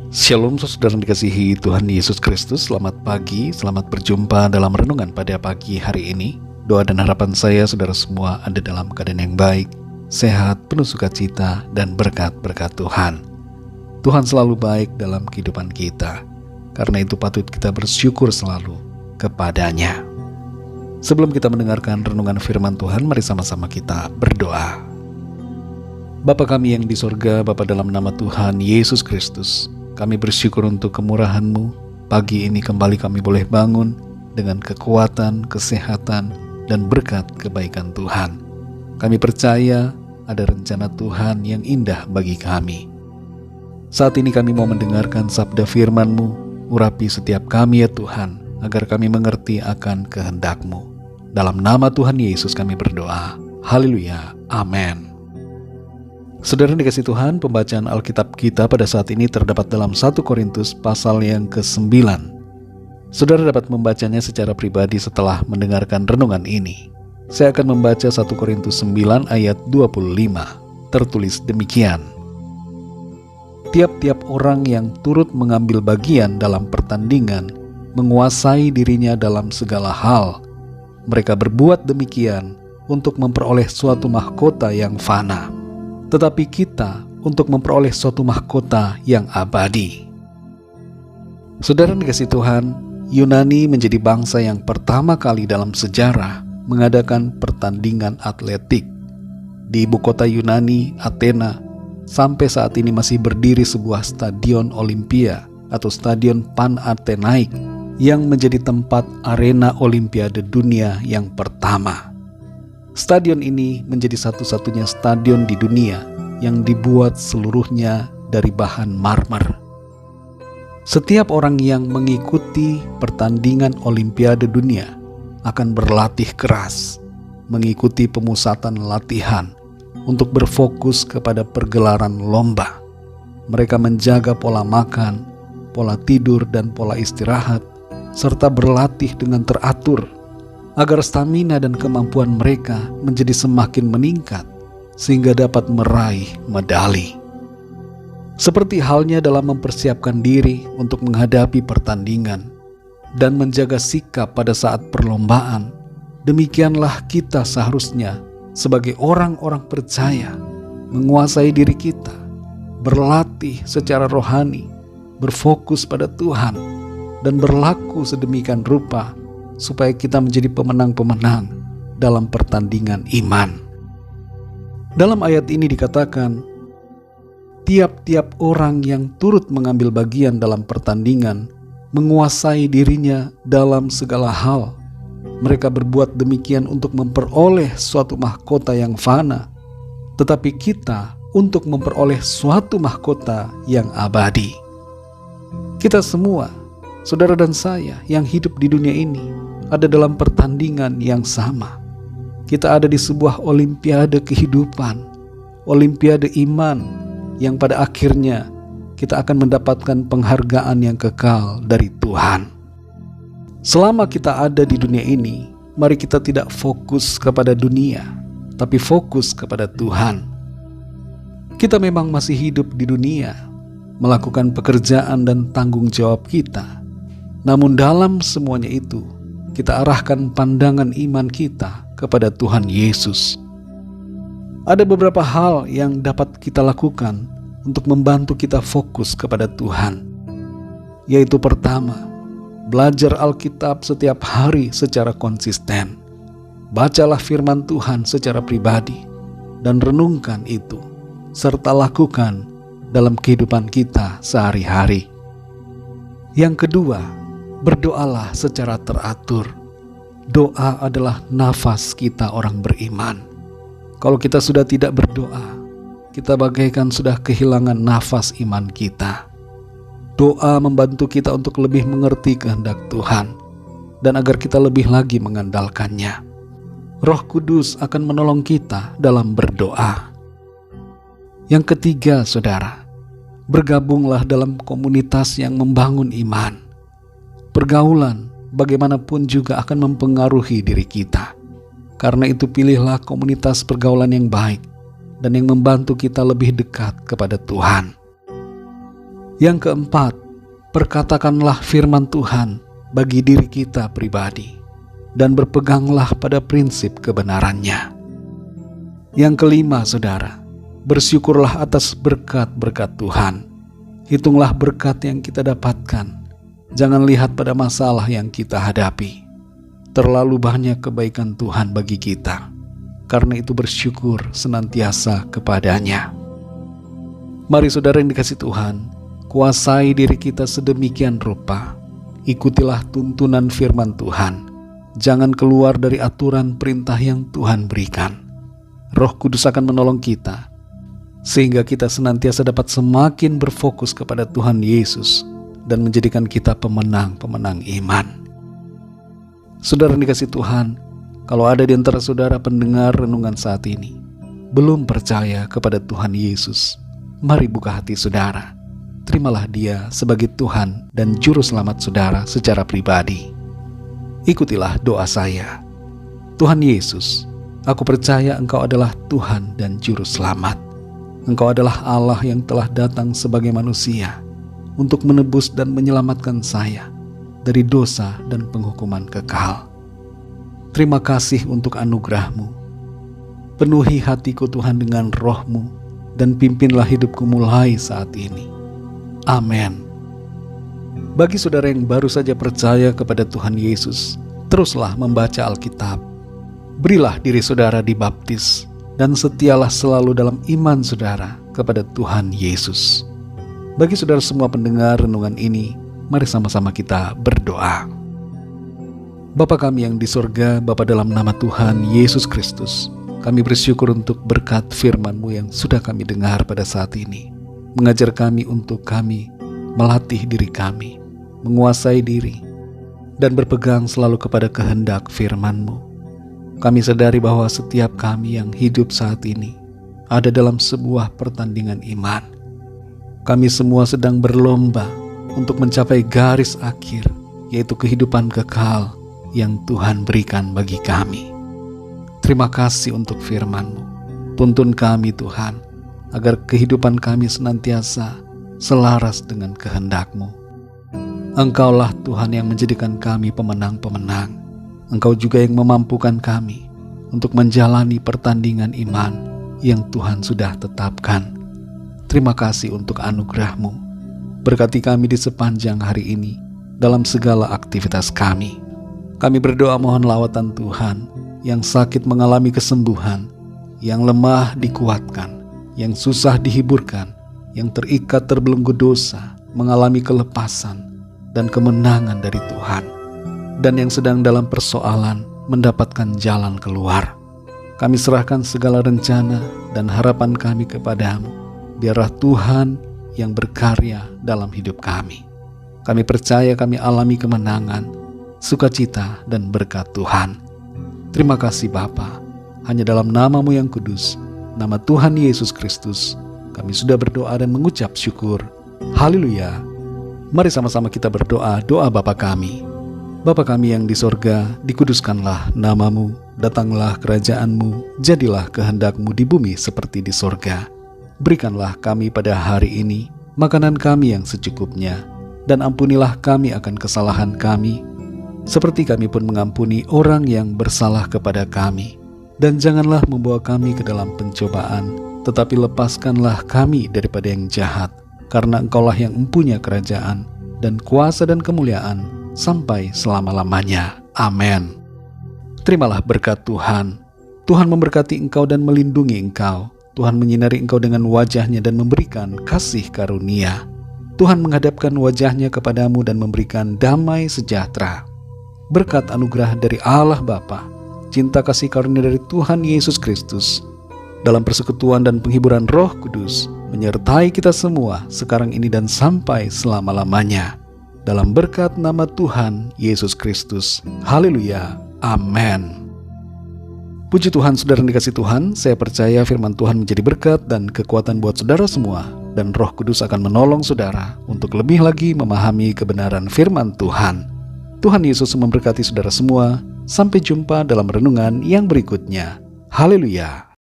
Shalom saudara yang dikasihi Tuhan Yesus Kristus. Selamat pagi, selamat berjumpa dalam renungan pada pagi hari ini. Doa dan harapan saya saudara semua ada dalam keadaan yang baik, sehat, penuh sukacita dan berkat-berkat Tuhan. Tuhan selalu baik dalam kehidupan kita. Karena itu patut kita bersyukur selalu kepadanya. Sebelum kita mendengarkan renungan firman Tuhan, mari sama-sama kita berdoa. Bapa kami yang di sorga, Bapa dalam nama Tuhan Yesus Kristus, kami bersyukur untuk kemurahan-Mu. Pagi ini kembali kami boleh bangun dengan kekuatan, kesehatan, dan berkat kebaikan Tuhan. Kami percaya ada rencana Tuhan yang indah bagi kami. Saat ini kami mau mendengarkan sabda firman-Mu. Urapi setiap kami ya Tuhan, agar kami mengerti akan kehendak-Mu. Dalam nama Tuhan Yesus kami berdoa. Haleluya. Amin. Saudara dikasih Tuhan, pembacaan Alkitab kita pada saat ini terdapat dalam 1 Korintus pasal yang ke-9. Saudara dapat membacanya secara pribadi setelah mendengarkan renungan ini. Saya akan membaca 1 Korintus 9 ayat 25. Tertulis demikian. Tiap-tiap orang yang turut mengambil bagian dalam pertandingan menguasai dirinya dalam segala hal. Mereka berbuat demikian untuk memperoleh suatu mahkota yang fana, tetapi kita untuk memperoleh suatu mahkota yang abadi. Saudara dikasih Tuhan, Yunani menjadi bangsa yang pertama kali dalam sejarah mengadakan pertandingan atletik. Di ibu kota Yunani, Athena, sampai saat ini masih berdiri sebuah stadion Olimpia atau stadion Panathinaik yang menjadi tempat arena Olimpiade dunia yang pertama. Stadion ini menjadi satu-satunya stadion di dunia yang dibuat seluruhnya dari bahan marmer. Setiap orang yang mengikuti pertandingan Olimpiade dunia akan berlatih keras, mengikuti pemusatan latihan untuk berfokus kepada pergelaran lomba. Mereka menjaga pola makan, pola tidur, dan pola istirahat, serta berlatih dengan teratur agar stamina dan kemampuan mereka menjadi semakin meningkat sehingga dapat meraih medali. Seperti halnya dalam mempersiapkan diri untuk menghadapi pertandingan dan menjaga sikap pada saat perlombaan, demikianlah kita seharusnya sebagai orang-orang percaya menguasai diri kita, berlatih secara rohani, berfokus pada Tuhan, dan berlaku sedemikian rupa supaya kita menjadi pemenang-pemenang dalam pertandingan iman. Dalam ayat ini dikatakan, tiap-tiap orang yang turut mengambil bagian dalam pertandingan menguasai dirinya dalam segala hal. Mereka berbuat demikian untuk memperoleh suatu mahkota yang fana, tetapi kita untuk memperoleh suatu mahkota yang abadi. Kita semua, saudara dan saya yang hidup di dunia ini, ada dalam pertandingan yang sama. Kita ada di sebuah olimpiade kehidupan, olimpiade iman, yang pada akhirnya kita akan mendapatkan penghargaan yang kekal dari Tuhan. Selama kita ada di dunia ini, mari kita tidak fokus kepada dunia, tapi fokus kepada Tuhan. Kita memang masih hidup di dunia, melakukan pekerjaan dan tanggung jawab kita. Namun dalam semuanya itu, kita arahkan pandangan iman kita kepada Tuhan Yesus. Ada beberapa hal yang dapat kita lakukan untuk membantu kita fokus kepada Tuhan. Yaitu pertama, belajar Alkitab setiap hari secara konsisten. Bacalah firman Tuhan secara pribadi dan renungkan itu, serta lakukan dalam kehidupan kita sehari-hari. Yang kedua, berdoalah secara teratur. Doa adalah nafas kita orang beriman. Kalau kita sudah tidak berdoa, kita bagaikan sudah kehilangan nafas iman kita. Doa membantu kita untuk lebih mengerti kehendak Tuhan dan agar kita lebih lagi mengandalkannya. Roh Kudus akan menolong kita dalam berdoa. Yang ketiga, saudara, bergabunglah dalam komunitas yang membangun iman. Pergaulan bagaimanapun juga akan mempengaruhi diri kita. Karena itu pilihlah komunitas pergaulan yang baik dan yang membantu kita lebih dekat kepada Tuhan. Yang keempat, perkatakanlah firman Tuhan bagi diri kita pribadi dan berpeganglah pada prinsip kebenarannya. Yang kelima, saudara, bersyukurlah atas berkat-berkat Tuhan. Hitunglah berkat yang kita dapatkan. Jangan lihat pada masalah yang kita hadapi. Terlalu banyak kebaikan Tuhan bagi kita. Karena itu bersyukur senantiasa kepadanya. Mari saudara yang dikasihi Tuhan, kuasai diri kita sedemikian rupa. Ikutilah tuntunan firman Tuhan. Jangan keluar dari aturan perintah yang Tuhan berikan. Roh Kudus akan menolong kita, sehingga kita senantiasa dapat semakin berfokus kepada Tuhan Yesus dan menjadikan kita pemenang-pemenang iman. Saudara yang dikasihi Tuhan, kalau ada di antara saudara pendengar renungan saat ini belum percaya kepada Tuhan Yesus, mari buka hati saudara. Terimalah Dia sebagai Tuhan dan Juru Selamat saudara secara pribadi. Ikutilah doa saya. Tuhan Yesus, aku percaya Engkau adalah Tuhan dan Juru Selamat. Engkau adalah Allah yang telah datang sebagai manusia untuk menebus dan menyelamatkan saya dari dosa dan penghukuman kekal. Terima kasih untuk anugerah-Mu. Penuhi hatiku Tuhan dengan roh-Mu dan pimpinlah hidupku mulai saat ini. Amin. Bagi saudara yang baru saja percaya kepada Tuhan Yesus, teruslah membaca Alkitab. Berilah diri saudara dibaptis dan setialah selalu dalam iman saudara kepada Tuhan Yesus. Bagi saudara semua pendengar renungan ini, mari sama-sama kita berdoa. Bapa kami yang di sorga, Bapa dalam nama Tuhan Yesus Kristus, kami bersyukur untuk berkat firman-Mu yang sudah kami dengar pada saat ini. Mengajar kami untuk kami melatih diri kami, menguasai diri, dan berpegang selalu kepada kehendak firman-Mu. Kami sadari bahwa setiap kami yang hidup saat ini ada dalam sebuah pertandingan iman. Kami semua sedang berlomba untuk mencapai garis akhir, yaitu kehidupan kekal yang Tuhan berikan bagi kami. Terima kasih untuk firman-Mu. Tuntun kami Tuhan, agar kehidupan kami senantiasa selaras dengan kehendak-Mu. Engkaulah Tuhan yang menjadikan kami pemenang-pemenang. Engkau juga yang memampukan kami untuk menjalani pertandingan iman yang Tuhan sudah tetapkan. Terima kasih untuk anugerah-Mu. Berkati kami di sepanjang hari ini dalam segala aktivitas kami. Kami berdoa mohon lawatan Tuhan, yang sakit mengalami kesembuhan, yang lemah dikuatkan, yang susah dihiburkan, yang terikat terbelenggu dosa mengalami kelepasan dan kemenangan dari Tuhan, dan yang sedang dalam persoalan mendapatkan jalan keluar. Kami serahkan segala rencana dan harapan kami kepadamu. Biarlah Tuhan yang berkarya dalam hidup kami. Kami percaya kami alami kemenangan, sukacita, dan berkat Tuhan. Terima kasih Bapa. Hanya dalam nama-Mu yang kudus, nama Tuhan Yesus Kristus, kami sudah berdoa dan mengucap syukur. Haleluya. Mari sama-sama kita berdoa doa Bapa kami. Bapa kami yang di sorga, dikuduskanlah nama-Mu, datanglah kerajaan-Mu, jadilah kehendak-Mu di bumi seperti di sorga. Berikanlah kami pada hari ini makanan kami yang secukupnya, dan ampunilah kami akan kesalahan kami, seperti kami pun mengampuni orang yang bersalah kepada kami. Dan janganlah membawa kami ke dalam pencobaan, tetapi lepaskanlah kami daripada yang jahat, karena Engkaulah yang mempunyai kerajaan, dan kuasa dan kemuliaan, sampai selama-lamanya. Amin. Terimalah berkat Tuhan. Tuhan memberkati engkau dan melindungi engkau. Tuhan menyinari engkau dengan wajah-Nya dan memberikan kasih karunia. Tuhan menghadapkan wajah-Nya kepadamu dan memberikan damai sejahtera. Berkat anugerah dari Allah Bapa, cinta kasih karunia dari Tuhan Yesus Kristus, dalam persekutuan dan penghiburan Roh Kudus, menyertai kita semua sekarang ini dan sampai selama-lamanya. Dalam berkat nama Tuhan Yesus Kristus. Haleluya. Amin. Puji Tuhan, saudara yang dikasihi Tuhan, saya percaya firman Tuhan menjadi berkat dan kekuatan buat saudara semua, dan Roh Kudus akan menolong saudara untuk lebih lagi memahami kebenaran firman Tuhan. Tuhan Yesus memberkati saudara semua. Sampai jumpa dalam renungan yang berikutnya. Haleluya.